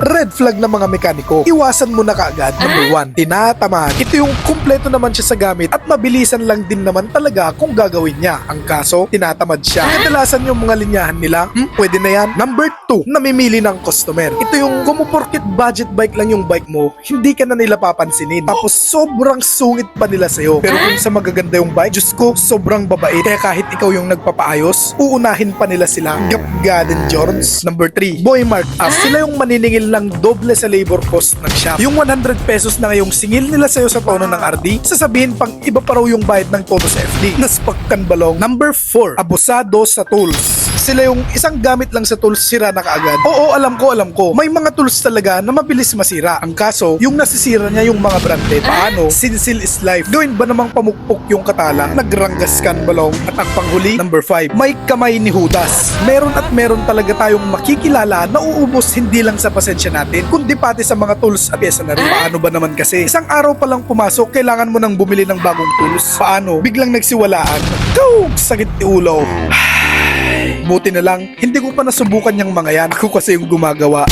Red flag ng mga mekaniko. Iwasan mo na kaagad. Number 1, tinatamad. Ito yung kumpleto naman siya sa gamit at mabilisan lang din naman talaga kung gagawin niya. Ang kaso, tinatamad siya. Kadalasan yung mga linyahan nila, pwede na yan. Number 2, namimili ng customer. Ito yung kumuporkit budget bike lang yung bike mo, hindi ka na nila papansinin. Tapos sobrang sungit pa nila sa'yo. Pero kung sa magaganda yung bike, Diyos ko, sobrang babait. Kaya kahit ikaw yung nagpapaayos, uunahin pa nila sila. Yup, Garden Jones. Number 3, boy mark up. Sila yung maniningil ng doble sa labor cost ng shop. Yung 100 pesos na ngayong singil nila sa'yo sa tono ng RD, sasabihin pang iba pa raw yung bayad ng todo sa FD. Naspakkan balong. Number 4, abusado sa tools. Sila yung isang gamit lang sa tools, sira na kaagad. Oo, alam ko. May mga tools talaga na mabilis masira. Ang kaso, yung nasisira niya yung mga branded. Paano? Sinsil is life. Gawin ba namang pamukpok yung katala? Nagranggas kan balong. At ang panghuli, number 5, may kamay ni Judas. Meron talaga tayong makikilala na uubos hindi lang sa pasensya natin, kundi pati sa mga tools at pyesa na rin. Paano ba naman kasi? Isang araw pa lang pumasok, kailangan mo nang bumili ng bagong tools. Paano? Biglang nagsiwalaan. Go! Sakit ni ulo. Buti na lang, hindi ko pa nasubukan yung mga yan. Ako kasi yung gumagawa.